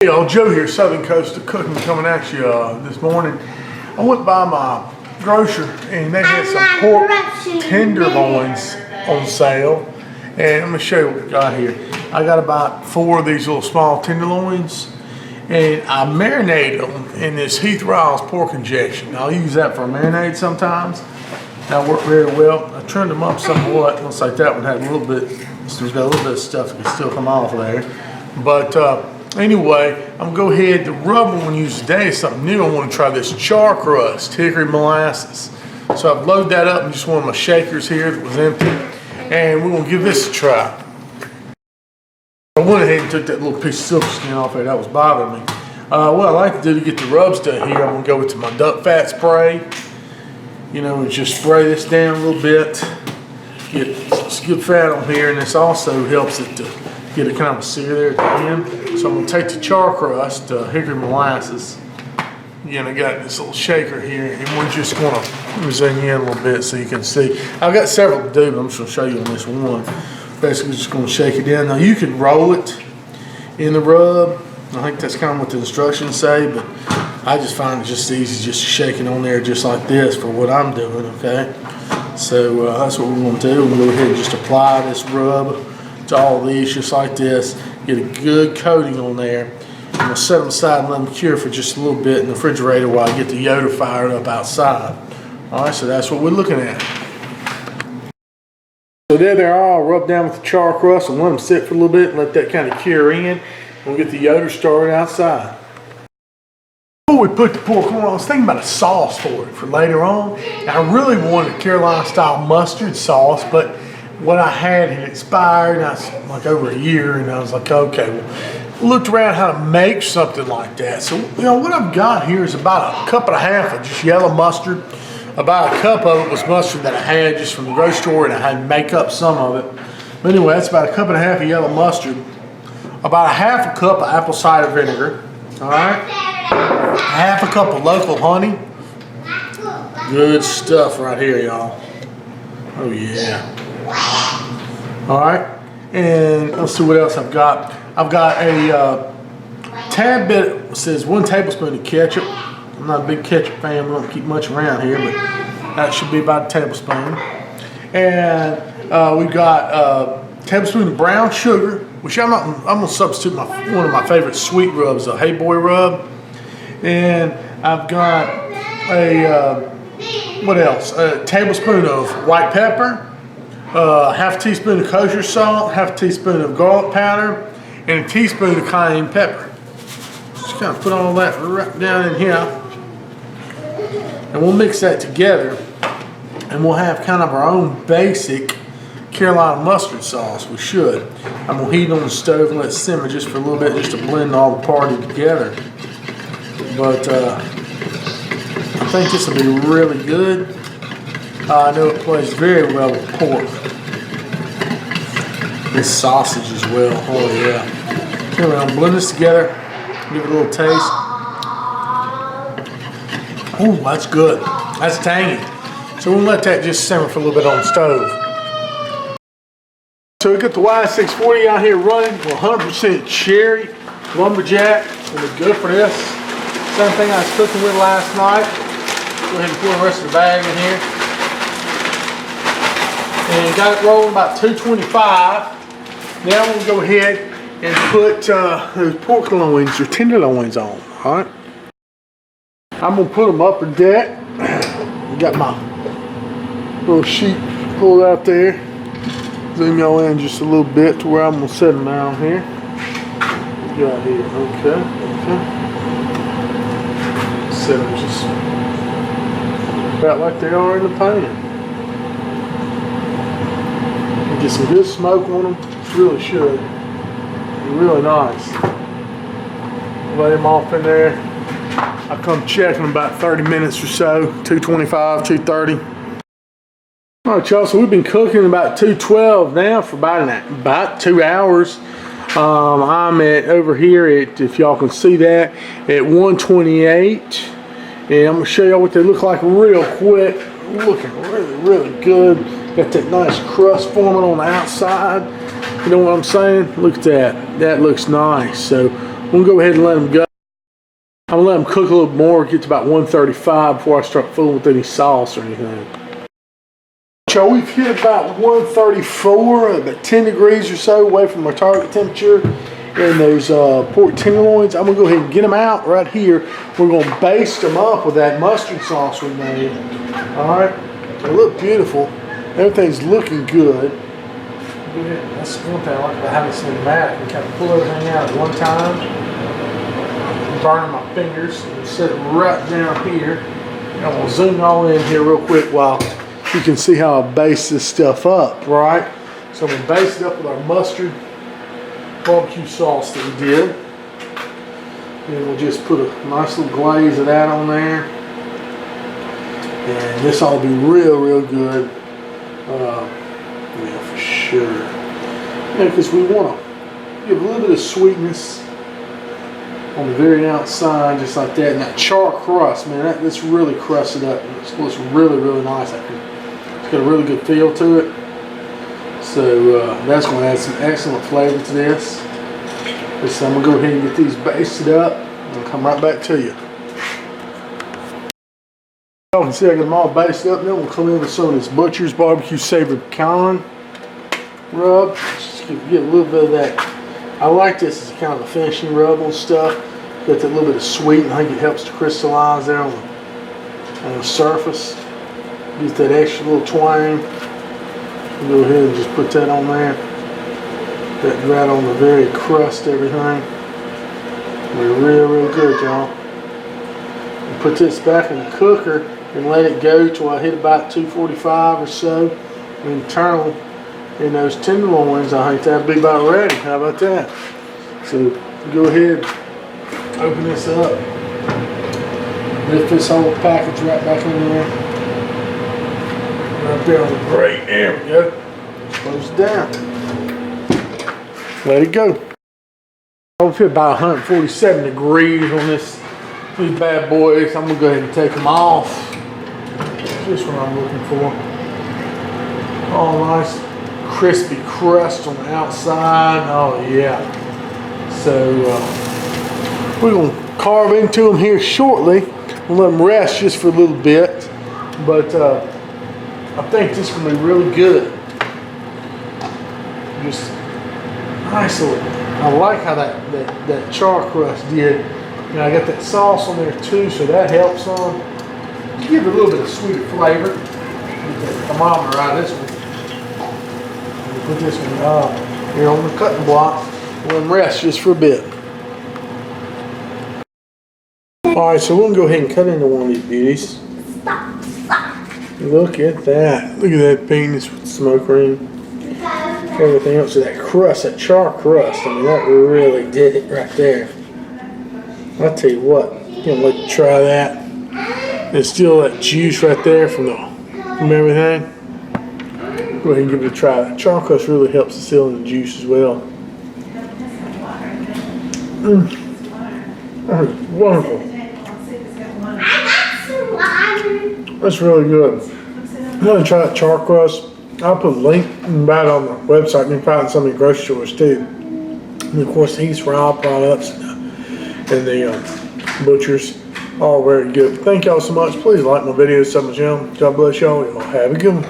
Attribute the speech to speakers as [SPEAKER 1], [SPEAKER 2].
[SPEAKER 1] Hey y'all, Joe here, Southern Coast of Cooking, coming at you this morning. I went by my grocer and they had some pork tenderloins on sale. And I'm going to show you what we got here. I got about 4 of these little small tenderloins and I marinate them in this Heath Riles pork injection. I'll use that for a marinade sometimes. That worked very well. I trimmed them up somewhat. Looks like that one had a little bit, so it's got a little bit of stuff that can still come off there. But anyway, I'm gonna go ahead. The rub I'm gonna use today is something new. I want to try this Char Crust hickory molasses. So I've loaded that up in just one of my shakers here that was empty, and we're gonna give this a try. I went ahead and took that little piece of silver skin off there that was bothering me. What I like to do to get the rubs done here, I'm gonna go into my duck fat spray. You know, and just spray this down a little bit. Get some good fat on here, and this also helps it to get a kind of a sear there at the end. So I'm going to take the Char Crust, hickory molasses. Again, I got this little shaker here, and we're just going to zoom in a little bit so you can see. I've got several to do, but I'm just going to show you on this one. Basically, just going to shake it in. Now, you can roll it in the rub. I think that's kind of what the instructions say, but I just find it just easy just to shake it on there just like this for what I'm doing, okay? So that's what we're going to do. We're going to go ahead and just apply this rub to all of these just like this. Get a good coating on there. I'm going to set them aside and let them cure for just a little bit in the refrigerator while I get the Yoda fired up outside. All right, so that's what we're looking at. So there they are, all rubbed down with the Char Crust, and let them sit for a little bit and let that kind of cure in. We'll get the Yoda started outside. Before we put the pork on, I was thinking about a sauce for it for later on. And I really wanted a Carolina style mustard sauce, but what I had expired, and I was like over a year, and I was like, okay, well, looked around how to make something like that. So, you know, what I've got here is about a cup and a half of just yellow mustard. About a cup of it was mustard that I had just from the grocery store, and I had to make up some of it. But anyway, that's about a cup and a half of yellow mustard. About a half a cup of apple cider vinegar, all right? Half a cup of local honey. Good stuff right here, y'all. Oh yeah. All right, and let's see what else I've got. I've got a tad bit, it says 1 tablespoon of ketchup. I'm not a big ketchup fan, we don't keep much around here, but that should be about a tablespoon. And we've got a tablespoon of brown sugar, which I'm gonna substitute one of my favorite sweet rubs, a Hey Boy rub. And I've got a, what else? A tablespoon of white pepper, half a teaspoon of kosher salt, half a teaspoon of garlic powder, and a teaspoon of cayenne pepper. Just kind of put all that right down in here. And we'll mix that together, and we'll have kind of our own basic Carolina mustard sauce. We should. I'm going to heat it on the stove and let it simmer just for a little bit, just to blend all the party together. But I think this will be really good. I know it plays very well with pork. This sausage as well. Oh yeah. Here we're gonna blend this together. Give it a little taste. Oh, that's good. That's tangy. So we'll let that just simmer for a little bit on the stove. So we got the Y640 out here running, 100% cherry lumberjack. It'll be good for this. Same thing I was cooking with last night. Go ahead and pour the rest of the bag in here. And got it rolling about 225. Now I'm going to go ahead and put those pork loins or tenderloins on. All right. I'm going to put them up a deck. Got my little sheet pulled out there. Zoom y'all in just a little bit to where I'm going to set them down here. Got here. Okay. Set them just about like they are in the pan. Get some good smoke on them. Really should. Be really nice. Lay them off in there. I come check in about 30 minutes or so. 225, 230. All right, y'all. So we've been cooking about 212 now for about 2 hours. I'm at over here at, if y'all can see that, at 128. And I'm going to show y'all what they look like real quick. Looking really, really good. Got that nice crust forming on the outside. You know what I'm saying? Look at that. That looks nice. So I'm gonna go ahead and let them go. I'm gonna let them cook a little more, get to about 135 before I start fooling with any sauce or anything. So we've hit about 134, about 10 degrees or so away from our target temperature. And those pork tenderloins, I'm gonna go ahead and get them out right here. We're gonna baste them up with that mustard sauce we made. All right, they look beautiful. Everything's looking good. That's one thing I like about having cinematic. You kind of pull everything out at one time, burning my fingers, and set it right down here. And I'm gonna zoom all in here real quick while you can see how I base this stuff up, right? So I'm gonna base it up with our mustard barbecue sauce that we did. And we'll just put a nice little glaze of that on there. And this ought to be real, real good. Yeah, for sure. Yeah, because we want to give a little bit of sweetness on the very outside, just like that. And that char crust, man, that's really crusted up. It looks really, really nice. It's got a really good feel to it. So that's going to add some excellent flavor to this. So I'm going to go ahead and get these basted up and I'll come right back to you. You can see I got them all basted up. Then we'll come in with some of this Butcher's Barbecue Savory Pecan rub. Just get a little bit of that. I like this as kind of a finishing rub on stuff. Got that little bit of sweet, and I think it helps to crystallize there on the surface. Get that extra little twang. Go ahead and just put that on there. That right on the very crust, everything. We're real good, y'all. Put this back in the cooker and let it go till I hit about 245 or so internal. And those tenderloins, I think that'd be about ready. How about that? So go ahead, open this up, lift this whole package right back in there. Right there on the grate. There we go. Close it down. Let it go. I'll fit about 147 degrees on these bad boys. I'm gonna go ahead and take them off. Just what I'm looking for. All nice, crispy crust on the outside. Oh yeah. So we're gonna carve into them here shortly. We'll let them rest just for a little bit, but I think this is gonna be really good. Just nice little. I like how that char crust did. And I got that sauce on there too, so that helps on. To give it a little bit of sweet flavor. Get that thermometer out of this one. Put this one here on the cutting block. Let them rest just for a bit. Alright, so we're going to go ahead and cut into one of these beauties. Look at that. Look at that penis with smoke ring. Everything else, so that crust, that char crust, I mean, that really did it right there. I'll tell you what, I'm gonna let you try that. There's still that juice right there from everything. Go ahead and give it a try. That char crust really helps to seal in the juice as well. That is wonderful. That's really good. I'm gonna try that char crust. I'll put a link right on the website. You can find it in some of the grocery stores too. And of course, these for all products and the Butcher's, all very good. Thank y'all so much. Please like my videos, sub my channel. God bless y'all. Y'all have a good one.